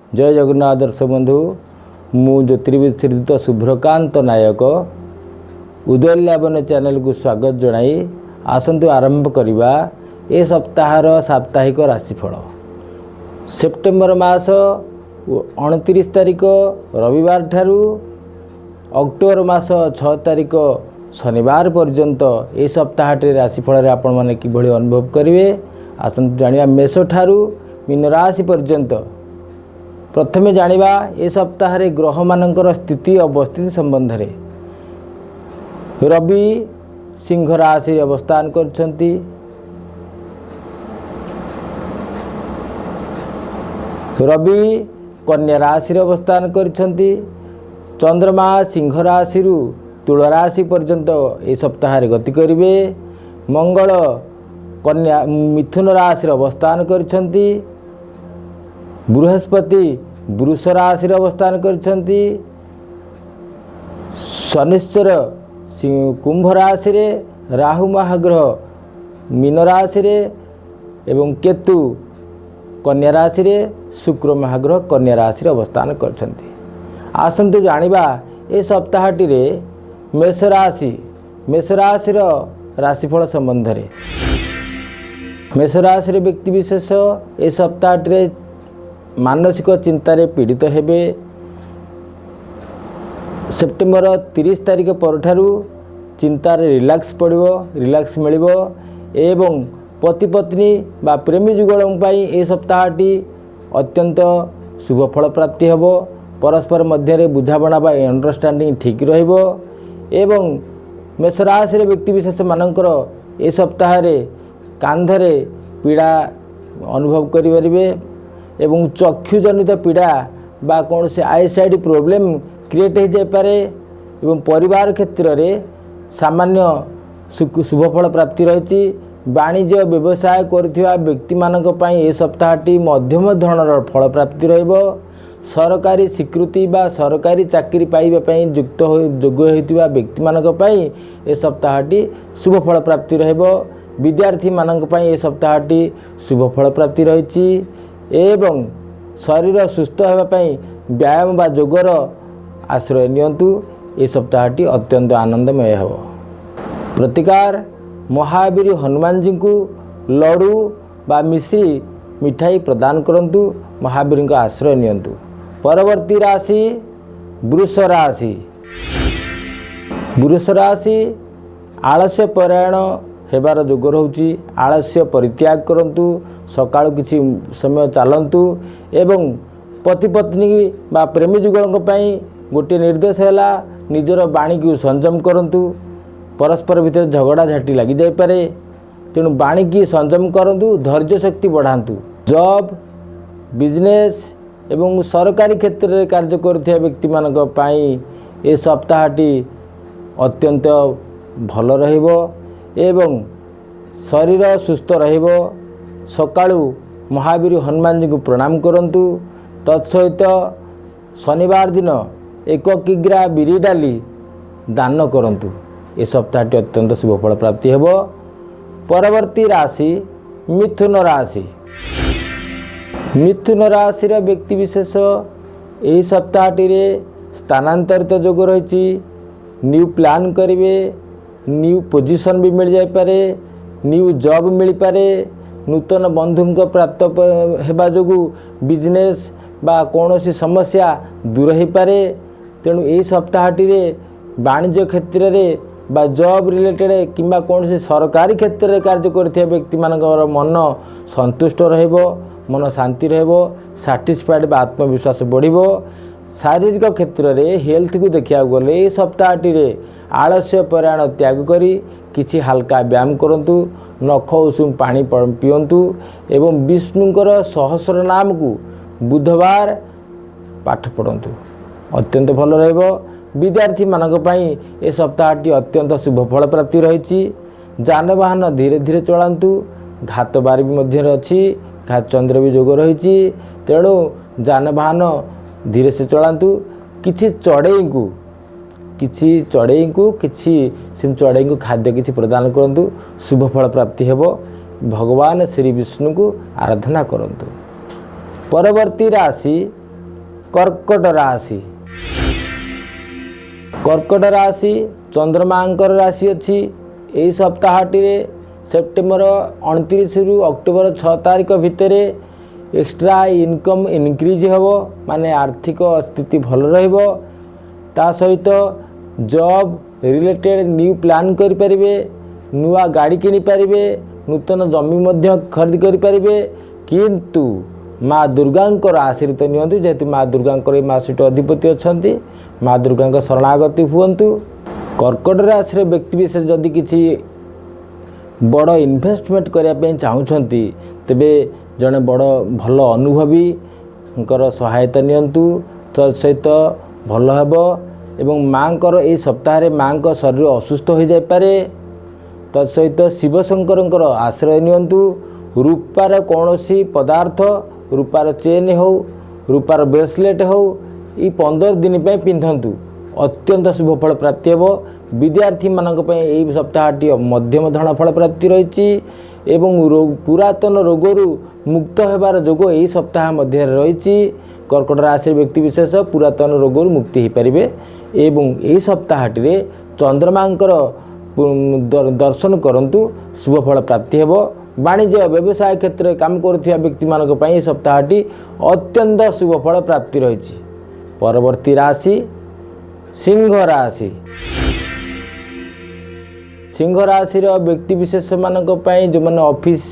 जय जगन्नाथ दर्शक बंधु मु ज्योतिर्विद श्रीयुत शुभ्रकांत नायक उदयलावन चैनल को स्वागत जनाई आसंतु आरंभ करवा ए सप्ताहर साप्ताहिक राशिफल। सेप्टेम्बर मास 29 तारिख रविवार ठारू अक्टोबर मास 6 तारिख शनिवार पर्यंत ए सप्ताह राशिफल आपण मैंने किभली अनुभव करेंगे आसंतु जानिबा। मेष ठारू मीन राशि पर्यंत प्रथमे जानिबा ए सप्ताह ग्रह मानकर स्थिति अवस्थिति संबंध में। रवि सिंह राशि अवस्थान करछंती, रवि कन्या राशि अवस्थान करछंती, चंद्रमा सिंह राशि तुला राशि पर्यंत ए सप्ताह गति करिवे। मंगल कन्या मिथुन राशि अवस्थान करछंती, बृहस्पति वृष राशि अवस्थान करछंती, शनिश्चर कुंभ राशि रे, राहु महाग्रह मीन राशि रे एवं केतु कन्या राशि रे, शुक्र महाग्रह कन्या राशि अवस्थान करछंती। आसंतु जानिबा ए सप्ताहटी रे मेष राशि राशिफल संबंध में। मेष राशि व्यक्ति विशेष ए सप्ताहटी रे मानसिक चिंतार पीड़ित हेबे। सेप्टेम्बर 30 तारिख पर चिंतार रिलैक्स पड़ो, रिलैक्स मिलिबो एवं पति पत्नी बा प्रेमी जुगलों ए सप्ताहटी अत्यंत शुभ फल प्राप्ति हेबो। परस्पर मध्य बुझाणा बा अंडरस्टैंडिंग ठीक रहिबो एवं मेष राशि व्यक्ति विशेष मानकर ए सप्ताह कांधरे पीड़ा अनुभव करें एवं चक्षुजनित पीड़ा बा कौन से आई साइड प्रोब्लेम क्रिएट हो जापे एवं परिवार क्षेत्र में सामान्य शुभफल प्राप्ति रही। वाणिज्य व्यवसाय करुवा व्यक्ति मानक पई ए सप्ताहटी मध्यम धरणर फल प्राप्ति रहिबो। सरकारी स्वीकृति बा सरकारी चाकरी पाइबा पई युक्त योग्य होइतिबा व्यक्ति मानक पई ए सप्ताहटी शुभ फल प्राप्ति रहिबो। विद्यार्थी मानक पई ए सप्ताहटी शुभ फल प्राप्ति रहिछि एवं शरीर सुस्थ होगा पई व्यायाम बा योगर आश्रय नियंतु। ए सप्ताहटी अत्यंत आनंदमय हो। प्रतिकार महावीर हनुमान जी को लडू बा मिश्री मिठाई प्रदान करंतु, महावीर का आश्रय नियंतु। परवर्ती राशि वृष राशि। वृष राशि आलस्य परायण हेबार जोग रहुछि। आलस्य परित्याग करंतु, सकाळु किछि समय चलंतु एवं पति पत्नी बा प्रेमी जुगलों पई गोटे निर्देश हैला निजर वाणी को संयम करंतु। परस्पर भितर झगड़ा झाटी लगी जाय पारे, तेणु वाणी की संयम करंतु, धैर्य शक्ति बढ़ांतु। जॉब बिजनेस एवं सरकारी क्षेत्र में कार्य करुवा व्यक्ति मानक पई ए सप्ताहटी अत्यंत भल रहिबो एवं शरीर सुस्थ रहिबो। सकाळु महावीर हनुमान जी को प्रणाम करंतु। तत्सहित शनिवार दिन 1 किग्रा बिरी डाली दान करंतु। ए सप्ताहटी अत्यंत शुभ फल प्राप्ति हेबो। परवर्ती राशि मिथुन राशि। मिथुन राशि व्यक्ति विशेष यही सप्ताहटी रे स्थानांतरित जोग रही। न्यू प्लान करेंगे, न्यू पोजीशन भी मिल जापे, न्यू जॉब मिल पारे, नूतन बंधु प्राप्त होगा जो बिजनेस बा कौन सी समस्या दूर हो पारे। तेणु यही सप्ताहटी रे वाणिज्य क्षेत्र में बा जॉब रिलेटेड किंबा कौन सी सरकारी क्षेत्र में कार्य करथिया व्यक्ति मानकर मन संतुष्ट रहइबो, मन शांति रहइबो, सैटिस्फाइड बा आत्मविश्वास बढ़िबो। शारीरिक क्षेत्र में हेल्थ को देखा गले ए सप्ताहटी रे आलस्य परायण त्याग करी किछि हल्का व्यायाम करंतु, नख उषुम पानी पियंतु एवं विष्णुंकर सहस्र नाम को बुधवार पाठ पढ़ंतु, अत्यंत भल रहइबो। विद्यार्थी मानक पई ए सप्ताहटी अत्यंत शुभ फल प्राप्ति रही। जानवाहन धीरे धीरे चलांतु। घात बारी मध्य अच्छी, घात चंद्र भी जोग रही, तेणु जानवाहन धीरे से चलांतु। किछि चढ़ई को खाद्य किछि प्रदान करंतु, शुभ फल प्राप्ति हेबो। भगवान श्री विष्णु को आराधना करंतु। परवर्ती राशि कर्कट राशि कर्कट राशि चंद्रमांकर राशि अच्छी यही सप्ताहटी सेप्टेम्बर 29 रु अक्टोबर 6 तारिख भितर एक्स्ट्रा इनकम इनक्रीज हेबो माने आर्थिक स्थिति भल रहिबो ता सहित जॉब रिलेटेड न्यू प्लान करि परिबे नुआ गाड़ी किनि परिबे नूतन जमी मध्य खरीद करि परिबे किंतु माँ दुर्गांकर आशीर्वाद नियंतु जेहेतु माँ दुर्गांकर मासिट अधिपति अच्छा माँ दुर्गा शरणागति हुअन्तु। कर्कट राशि व्यक्ति विशेष जदि किसी बड़ इन्वेस्टमेंट करने चाहूँगी तेबे जड़े बड़ भल अनुभवी सहायता नियंतु तत्सहित भल हेब एवं माँ को सप्ताह माँ को शरीर असुस्थ हो जापे तत्सहित शिवशंकर आश्रय नियंतु रूपार कौनसी पदार्थ रूपार चेन हो रूपार ब्रेसलेट हो ये 15 दिन पे पिंधतु अत्यंत शुभ फल प्राप्ति हेब विद्यार्थी मानक यही सप्ताहटी मध्यम धन फल प्राप्ति रही एवं पुरातन रोगरू मुक्त होबार जोग यही सप्ताह मध्य रही कर्कट राशि व्यक्ति विशेष पुरातन रोगरू मुक्ति हो पारे एवं यही सप्ताहटी चंद्रमांकर दर्शन करंतु शुभ फल प्राप्ति हेब वाणिज्य व्यवसाय क्षेत्र में काम करुवा व्यक्ति मानक सप्ताहटी अत्यंत शुभ फल प्राप्ति रही। परवर्ती राशि सिंह राशि सिंह राशि व्यक्ति विशेष मानक जो मैंने ऑफिस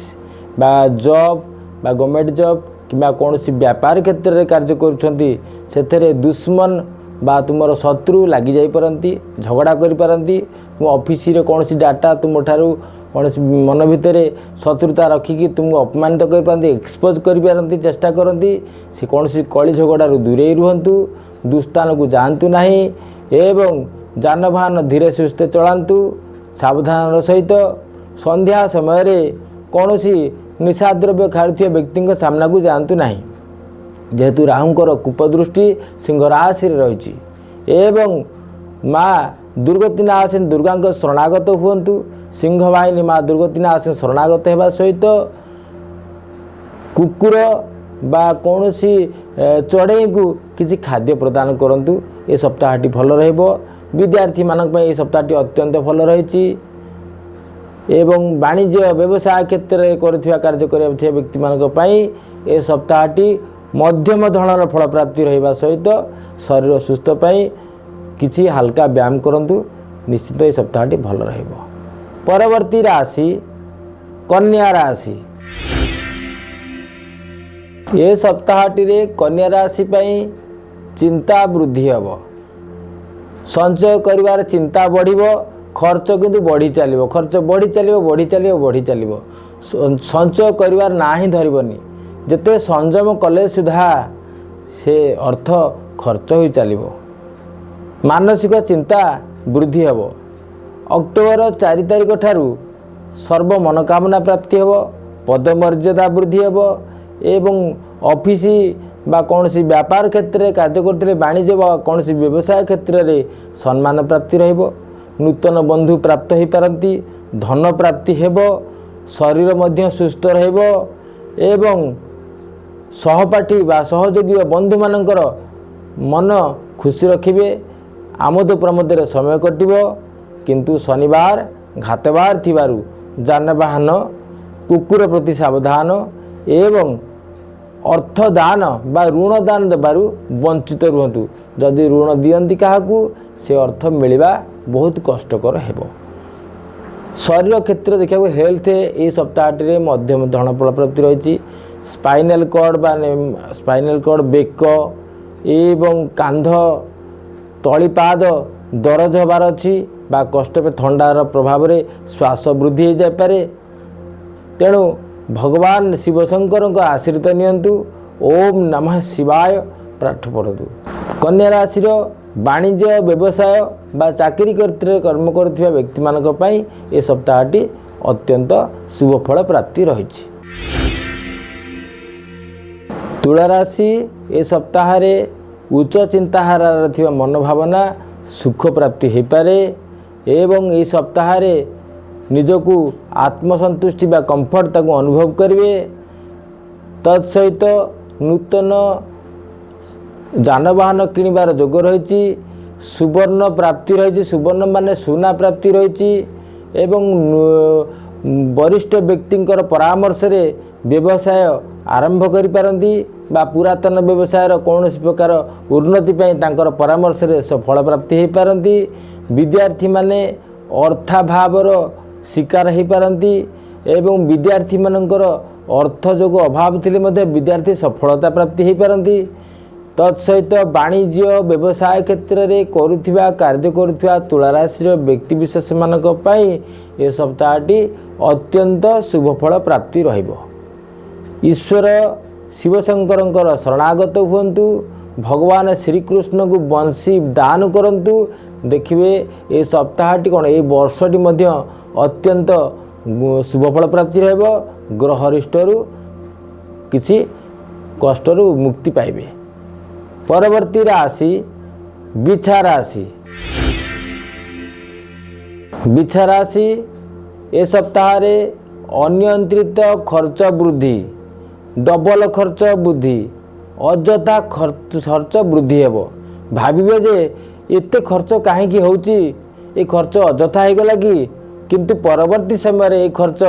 बा जॉब बा गवर्नमेंट जॉब कि कौन व्यापार क्षेत्र में कार्य कर दुश्मन बा तुम शत्रु लगी जापरती झगड़ा करपारती तुम ऑफिस रे कौन डाटा तुम ठारू कौन मन भितर शत्रुता रखिकी तुमको अपमानित करपारती एक्सपोज करपारती चेष्टा करती से कौन कली झगड़ारू दूरे रुहतु दुस्थान को जातु नहीं एवं जानवाहन धीरे सुस्थे चलांतु सावधान सहित संध्या समय कौन निशाद्रव्य खारुवा व्यक्ति सामना को जातु नहीं जेहेतु राहुंकर कूपदृष्टि सिंह राशि रही एवं माँ दुर्गतिनाश दुर्गा शरणागत हुंतु सिंह बाहिनी माँ दुर्गतिनाश शरणागत होगा सहित कुकुर बा कौन चढ़ई को किसी खाद्य प्रदान करंतु ये सप्ताहटी भल रहिबो विद्यार्थी मानक ये सप्ताहटी अत्यंत भल रही एवं वाणिज्य व्यवसाय क्षेत्र में करुवा कार्य कर व्यक्ति मानक ये सप्ताहटी मध्यम धरण फल प्राप्ति रहिबा सहित शरीर सुस्थ पाई किसी हल्का व्यायाम करंतु निश्चित ये सप्ताहटी भल रहिबो। परवर्ती राशि कन्या राशि ये सप्ताहटी कन्या राशि पाई चिंता वृद्धि हेब संचय करिवार चिंता बढ़िबो खर्च किंतु बढ़ी चलिबो खर्च बढ़ी चलिबो बढ़ी चलिबो बढ़ी चलिबो संचय करिवार ना ही धरिबनी जेते संयम कले सुधा से अर्थ खर्च हो चलिबो मानसिक चिंता वृद्धि हेब अक्टोबर 4 तारिख ठारू सर्व मनोकामना प्राप्ति हेब पदमर्यादा वृद्धि हेब एवं ऑफिस बा कौन व्यापार क्षेत्र में कार्य करते वाणिज्य बा कौन व्यवसाय क्षेत्र में सम्मान प्राप्ति रहिबो नूतन बंधु प्राप्त हो पारती धन प्राप्ति हेब शरीर मध्य सुस्थ रहिबो एवं सहपाठी बा सहयोगी बंधु मानकर मन खुशी रखिबे आमोद प्रमोद समय कटिबो किंतु शनिवार घातवार थिबारु जानवाहन कुकुर प्रति सावधान एवं अर्थदान बा ऋण दान देबारु वंचित रुहतु जदि ऋण दियंती काहाकू से अर्थ मिलवा बहुत कष्टकर हेबो। शरीर क्षेत्र देखा हेल्थ ये सप्ताहटी मध्यम धन फल प्राप्ति रही स्पाइनल कॉर्ड बा स्पाइनल कॉर्ड बेक एवं कांध तलीपाद दरज होबार अच्छी बा कष्ट पे थंडार प्रभाव में श्वास वृद्धि हो जापे तेणु भगवान शिवशंकर को आशीर्वाद नियंतु ओम नमः शिवाय पाठ पढ़तु। कन्या राशि वाणिज्य व्यवसाय बा चाकरी क्षेत्र कर्म करुवा व्यक्ति मानक पई ए सप्ताहटी अत्यंत शुभ फल प्राप्ति रही। तुला राशि ए सप्ताह उच्च चिंताधारा थिबा मनोभावना सुख प्राप्ति हो पारे एवं ए सप्ताह निजकू आत्मसंतुष्टि बा कंफर्ट ताको अनुभव करेंगे तत्सहित नूतन ଯାନବାହନ କିଣିବାର ଯୋଗ ରହିଛି। ସୁବର୍ଣ୍ଣ ପ୍ରାପ୍ତି ରହିଛି, ସୁବର୍ଣ୍ଣ ମାନେ ସୁନା ପ୍ରାପ୍ତି ରହିଛି ଏବଂ ବରିଷ୍ଠ ବ୍ୟକ୍ତିଙ୍କର ପରାମର୍ଶରେ ବ୍ୟବସାୟ ଆରମ୍ଭ କରିପାରନ୍ତି ବା ପୁରାତନ ବ୍ୟବସାୟର କୌଣସି ପ୍ରକାର ଉନ୍ନତି ପାଇଁ ତାଙ୍କର ପରାମର୍ଶରେ ସଫଳ ପ୍ରାପ୍ତି ହୋଇପାରନ୍ତି। ବିଦ୍ୟାର୍ଥୀମାନେ ଅର୍ଥାଭାବର ଶିକାର ହୋଇପାରନ୍ତି ଏବଂ ବିଦ୍ୟାର୍ଥୀମାନଙ୍କର ଅର୍ଥ ଯୋଗ ଅଭାବ ଥିଲେ ମଧ୍ୟ ବିଦ୍ୟାର୍ଥୀ ସଫଳତା ପ୍ରାପ୍ତି ହୋଇପାରନ୍ତି। ତତ୍ସହିତ ବାଣିଜ୍ୟ ବ୍ୟବସାୟ କ୍ଷେତ୍ରରେ କରୁଥିବା କାର୍ଯ୍ୟ କରୁଥିବା ତୁଳାରାଶିର ବ୍ୟକ୍ତିବିଶେଷମାନଙ୍କ ପାଇଁ ଏ ସପ୍ତାହଟି ଅତ୍ୟନ୍ତ ଶୁଭଫଳ ପ୍ରାପ୍ତି ରହିବ। ଈଶ୍ୱର ଶିବଶଙ୍କରଙ୍କର ଶରଣାଗତ ହୁଅନ୍ତୁ, ଭଗବାନ ଶ୍ରୀକୃଷ୍ଣଙ୍କୁ ବଂଶୀ ଦାନ କରନ୍ତୁ। ଦେଖିବେ ଏ ସପ୍ତାହଟି କ'ଣ, ଏ ବର୍ଷଟି ମଧ୍ୟ ଅତ୍ୟନ୍ତ ଶୁଭଫଳ ପ୍ରାପ୍ତି ରହିବ। ଗ୍ରହରିଷ୍ଟରୁ କିଛି କଷ୍ଟରୁ ମୁକ୍ତି ପାଇବେ। ପରବର୍ତ୍ତୀ ରାଶି ବିଛା ରାଶି। ବିଛା ରାଶି ଏ ସପ୍ତାହରେ ଅନିୟନ୍ତ୍ରିତ ଖର୍ଚ୍ଚ ବୃଦ୍ଧି, ଡବଲ ଖର୍ଚ୍ଚ ବୃଦ୍ଧି, ଅଯଥା ଖର୍ଚ୍ଚ ବୃଦ୍ଧି ହେବ। ଭାବିବେ ଯେ ଏତେ ଖର୍ଚ୍ଚ କାହିଁକି ହେଉଛି, ଏ ଖର୍ଚ୍ଚ ଅଯଥା ହୋଇଗଲା କି? କିନ୍ତୁ ପରବର୍ତ୍ତୀ ସମୟରେ ଏ ଖର୍ଚ୍ଚ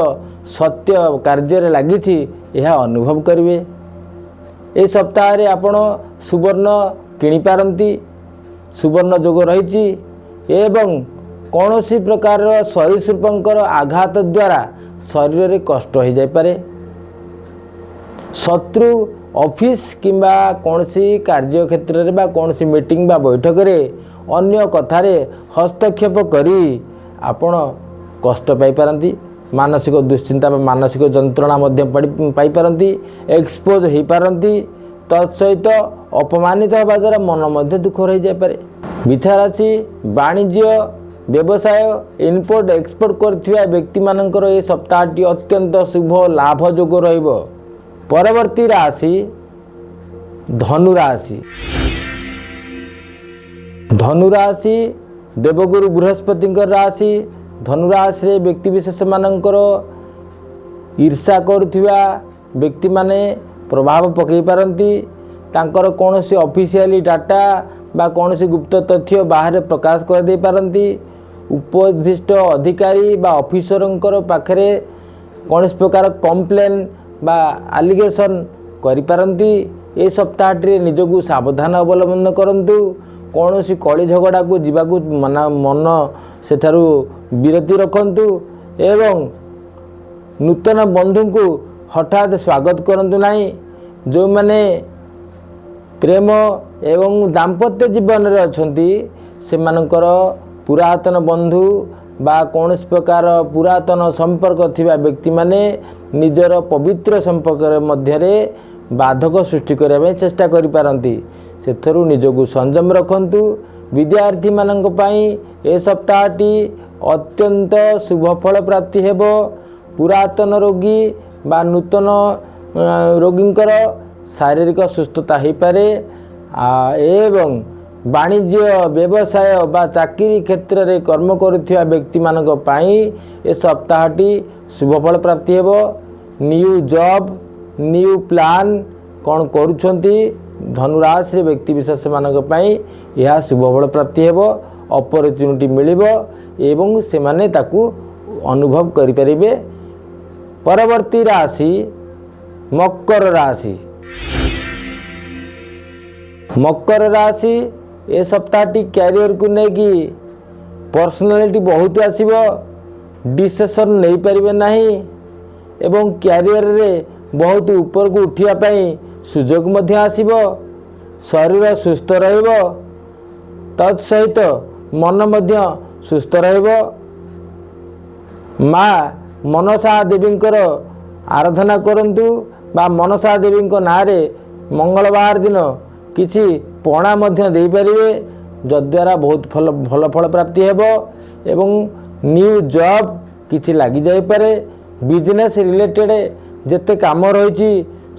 ସତ୍ୟ କାର୍ଯ୍ୟରେ ଲାଗିଛି ଏହା ଅନୁଭବ କରିବେ। ଏ ସପ୍ତାହରେ ଆପଣ ସୁବର୍ଣ୍ଣ କିଣିପାରନ୍ତି, ସୁବର୍ଣ୍ଣ ଯୋଗ ରହିଛି ଏବଂ କୌଣସି ପ୍ରକାରର ସରୀସୃପଙ୍କର ଆଘାତ ଦ୍ୱାରା ଶରୀରରେ କଷ୍ଟ ହୋଇଯାଇପାରେ। ଶତ୍ରୁ ଅଫିସ୍ କିମ୍ବା କୌଣସି କାର୍ଯ୍ୟକ୍ଷେତ୍ରରେ ବା କୌଣସି ମିଟିଂ ବା ବୈଠକରେ ଅନ୍ୟ କଥାରେ ହସ୍ତକ୍ଷେପ କରି ଆପଣ କଷ୍ଟ ପାଇପାରନ୍ତି। ମାନସିକ ଦୁଶ୍ଚିନ୍ତା ବା ମାନସିକ ଯନ୍ତ୍ରଣା ମଧ୍ୟ ପାଇପାରନ୍ତି, ଏକ୍ସପୋଜ ହୋଇପାରନ୍ତି। ତତ୍ସହିତ ଅପମାନିତ ହେବା ଦ୍ୱାରା ମନ ମଧ୍ୟ ଦୁଃଖ ରହିଯାଇପାରେ। ବିଛା ରାଶି ବାଣିଜ୍ୟ ବ୍ୟବସାୟ ଇମ୍ପୋର୍ଟ ଏକ୍ସପୋର୍ଟ କରୁଥିବା ବ୍ୟକ୍ତିମାନଙ୍କର ଏ ସପ୍ତାହଟି ଅତ୍ୟନ୍ତ ଶୁଭ ଲାଭ ଯୋଗ ରହିବ। ପରବର୍ତ୍ତୀ ରାଶି ଧନୁ ରାଶି। ଧନୁ ରାଶି ଦେବଗୁରୁ ବୃହସ୍ପତିଙ୍କ ରାଶି। ଧନୁ ରାଶିରେ ବ୍ୟକ୍ତିବିଶେଷମାନଙ୍କର ଈର୍ଷା କରୁଥିବା ବ୍ୟକ୍ତିମାନେ ପ୍ରଭାବ ପକାଇ ପାରନ୍ତି। ତାଙ୍କର କୌଣସି ଅଫିସିଆଲି ଡାଟା ବା କୌଣସି ଗୁପ୍ତ ତଥ୍ୟ ବାହାରେ ପ୍ରକାଶ କରିଦେଇପାରନ୍ତି। ଉପଦିଷ୍ଟ ଅଧିକାରୀ ବା ଅଫିସରଙ୍କର ପାଖରେ କୌଣସି ପ୍ରକାର କମ୍ପ୍ଲେନ୍ ବା ଆଲିଗେସନ୍ କରିପାରନ୍ତି। ଏ ସପ୍ତାହଟିରେ ନିଜକୁ ସାବଧାନ ଅବଲମ୍ବନ କରନ୍ତୁ। କୌଣସି କଳି ଝଗଡ଼ାକୁ ଯିବାକୁ ମନ ସେଠାରୁ ବିରତି ରଖନ୍ତୁ ଏବଂ ନୂତନ ବନ୍ଧୁଙ୍କୁ ହଠାତ୍ ସ୍ୱାଗତ କରନ୍ତୁ ନାହିଁ। ଯେଉଁମାନେ ପ୍ରେମ ଏବଂ ଦାମ୍ପତ୍ୟ ଜୀବନରେ ଅଛନ୍ତି ସେମାନଙ୍କର ପୁରାତନ ବନ୍ଧୁ ବା କୌଣସି ପ୍ରକାର ପୁରାତନ ସମ୍ପର୍କ ଥିବା ବ୍ୟକ୍ତିମାନେ ନିଜର ପବିତ୍ର ସମ୍ପର୍କ ମଧ୍ୟରେ ବାଧକ ସୃଷ୍ଟି କରିବା ପାଇଁ ଚେଷ୍ଟା କରିପାରନ୍ତି। ସେଥିରୁ ନିଜକୁ ସଂଯମ ରଖନ୍ତୁ। ବିଦ୍ୟାର୍ଥୀମାନଙ୍କ ପାଇଁ ଏ ସପ୍ତାହଟି ଅତ୍ୟନ୍ତ ଶୁଭଫଳ ପ୍ରାପ୍ତି ହେବ। ପୁରାତନ ରୋଗୀ ବା ନୂତନ ରୋଗୀଙ୍କର ଶାରୀରିକ ସୁସ୍ଥତା ହୋଇପାରେ ଏବଂ ବାଣିଜ୍ୟ ବ୍ୟବସାୟ ବା ଚାକିରି କ୍ଷେତ୍ରରେ କର୍ମ କରୁଥିବା ବ୍ୟକ୍ତିମାନଙ୍କ ପାଇଁ ଏ ସପ୍ତାହଟି ଶୁଭଫଳ ପ୍ରାପ୍ତି ହେବ। ନ୍ୟୁ ଜବ୍ ନ୍ୟୁ ପ୍ଲାନ୍ କ'ଣ କରୁଛନ୍ତି ଧନୁରାଶିରେ ବ୍ୟକ୍ତିବିଶେଷମାନଙ୍କ ପାଇଁ ଏହା ଶୁଭଫଳ ପ୍ରାପ୍ତି ହେବ। ଅପରଚ୍ୟୁନିଟି ମିଳିବ ଏବଂ ସେମାନେ ତାକୁ ଅନୁଭବ କରିପାରିବେ। ପରବର୍ତ୍ତୀ ରାଶି ମକର ରାଶି। ମକର ରାଶି ଏ ସପ୍ତାହଟି କ୍ୟାରିୟରକୁ ନେଇକି ପର୍ସନାଲିଟି ବହୁତ ଆସିବ। ଡିସିସନ୍ ନେଇପାରିବେ ନାହିଁ ଏବଂ କ୍ୟାରିୟରରେ ବହୁତ ଉପରକୁ ଉଠିବା ପାଇଁ ସୁଯୋଗ ମଧ୍ୟ ଆସିବ। ଶରୀର ସୁସ୍ଥ ରହିବ, ତତ୍ସହିତ ମନ ମଧ୍ୟ ସୁସ୍ଥ ରହିବ। ମା ମନସା ଦେବୀଙ୍କର ଆରାଧନା କରନ୍ତୁ ବା ମନସା ଦେବୀଙ୍କ ନାଁରେ ମଙ୍ଗଳବାର ଦିନ କିଛି ପଣା ମଧ୍ୟ ଦେଇପାରିବେ, ଯଦ୍ୱାରା ବହୁତ ଭଲ ଫଳ ପ୍ରାପ୍ତି ହେବ ଏବଂ ନ୍ୟୁ ଜବ୍ କିଛି ଲାଗିଯାଇପାରେ। ବିଜନେସ୍ ରିଲେଟେଡ଼୍ ଯେତେ କାମ ରହିଛି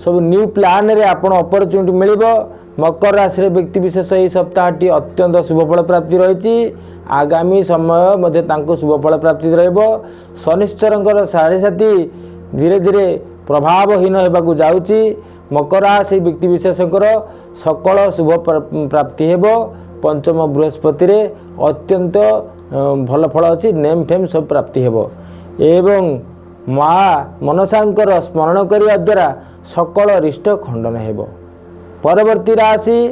ସବୁ ନ୍ୟୁ ପ୍ଲାନ୍ରେ ଆପଣ ଅପରଚ୍ୟୁନିଟି ମିଳିବ। ମକର ରାଶିର ବ୍ୟକ୍ତିବିଶେଷ ଏହି ସପ୍ତାହଟି ଅତ୍ୟନ୍ତ ଶୁଭଫଳ ପ୍ରାପ୍ତି ରହିଛି। ଆଗାମୀ ସମୟ ମଧ୍ୟ ତାଙ୍କୁ ଶୁଭଫଳ ପ୍ରାପ୍ତି ରହିବ। ଶନିଶ୍ଚରଙ୍କର ସାଢ଼େ ସାତି ଧୀରେ ଧୀରେ ପ୍ରଭାବହୀନ ହେବାକୁ ଯାଉଛି। मकर राशि व्यक्तिविशेषकर सकल शुभ प्राप्ति हेब। पंचम बृहस्पति रे अत्यंत भल फल अच्छी नेम फेम सब प्राप्ति हेब एवं माँ मनसांकर स्मरण करने द्वारा सकल रिष्ट खंडन हेब। परवर्ती राशि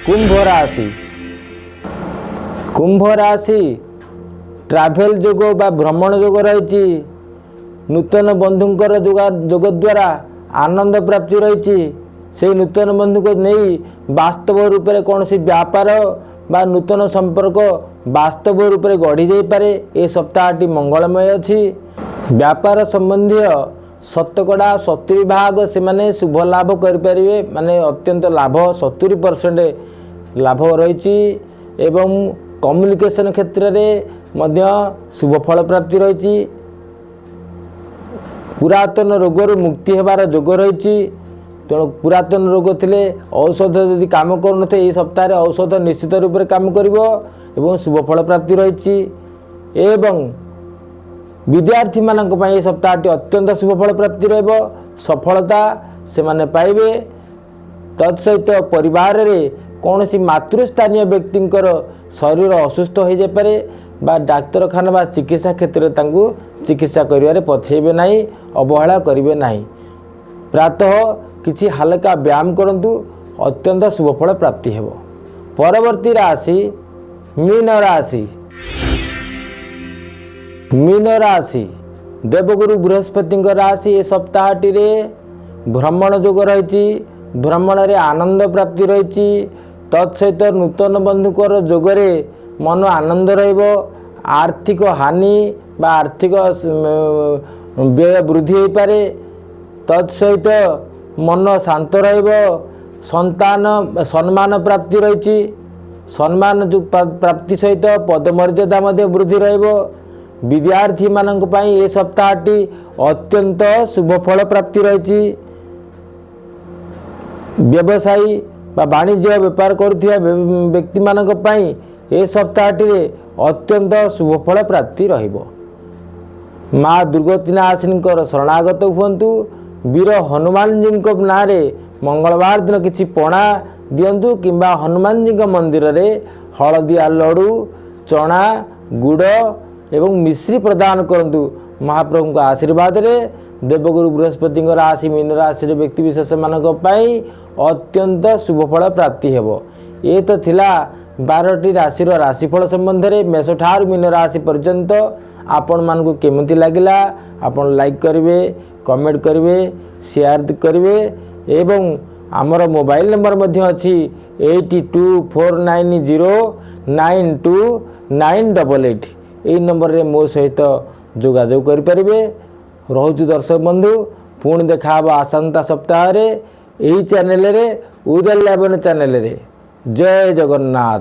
कुंभ राशि। कुंभ राशि ट्राभेल जोग बा भ्रमण जोग रही। नूतन बंधुंकर जोग द्वारा आनंद प्राप्ति रही। से नूतन बंधु को नहीं वास्तव रूप में कौन सी व्यापार बा नूतन संपर्क वास्तव रूप में गढ़ी जाई पारे। ए सप्ताहटी मंगलमय अच्छी। व्यापार संबंधी शतकड़ा 70 भाग से माने शुभ लाभ करें माने अत्यंत लाभ 70% लाभ रही। एवं कम्युनिकेशन क्षेत्र में मध्य शुभ फल प्राप्ति रही। पुरातन रोगर मुक्ति होबार जोग रही। तेणु पुरातन रोग थिले औषध यदि काम करूँ ये सप्ताह औषध निश्चित रूप से काम करिवो एवं शुभ फल प्राप्ति रही। एवं विद्यार्थी मानक पई सप्ताहटी अत्यंत शुभ फल प्राप्ति रहबो। सफलता से माने पाइबे। तत्सहित परिवार रे कौन सी मातृस्थानीय व्यक्तिंकर शरीर असुस्थ हो जाए पारे बा डाक्तरखाना बा चिकित्सा क्षेत्र में चिकित्सा करिवारे पछेबे नहीं, अवहेला करिवे नहीं। प्रातः किछि हल्का व्यायाम करंतु अत्यंत शुभ फल प्राप्ति हेबो। परवर्ती राशि मीन राशि। मीन राशि देवगुरु बृहस्पति राशि। ए सप्ताहटी रे भ्रमण जोग रही। भ्रमण रे आनंद प्राप्ति रही। तत्सहित नूतन बंधुकर जोगरे मन आनंद रहिबो। आर्थिक हानि बा आर्थिक व्यय वृद्धि हो पारे। तत्सहित मन शांत रहिबो। संतान सम्मान प्राप्ति रही। सम्मान प्राप्ति सहित पदमर्यादा मध्य वृद्धि रहिबो। विद्यार्थी मानक पई ए सप्ताहटी अत्यंत शुभ फल प्राप्ति रही। व्यवसायी बा वाणिज्य व्यापार करुथिबा व्यक्ति मानक पई ए सप्ताहटी रे अत्यंत शुभ फल प्राप्ति रहिबो। माँ दुर्गतिनाशिनीकर शरणागत हुअन्तु। वीर हनुमान जी नाँ रे मंगलवार दिन किछि पणा दियंतु किंबा हनुमान जी मंदिर रे हलदिया लडू चना गुड़ एवं मिश्री प्रदान करंतु। महाप्रभु का आशीर्वाद रे देवगुरु बृहस्पति राशि मीन राशि व्यक्ति विशेष मानक पई अत्यंत शुभ फल प्राप्ति हेबो। ये तो थिला 12टी राशिर राशिफल संबंध में मेष ठार मीन राशि पर्यंत। आपण मानकु केमति लागिला आपण लाइक करिवे, कमेंट करिवे, शेयर करिवे एवं आमर मोबाइल नंबर मध्य अछि 8249092988। यही नंबर रे मो सहित जोगाजोग करि परिबे। रहउछु दर्शक बंधु पुणी देखा आसंता सप्ताह रे यही चैनल रे उदय 11 चैनल रे। जय जगन्नाथ।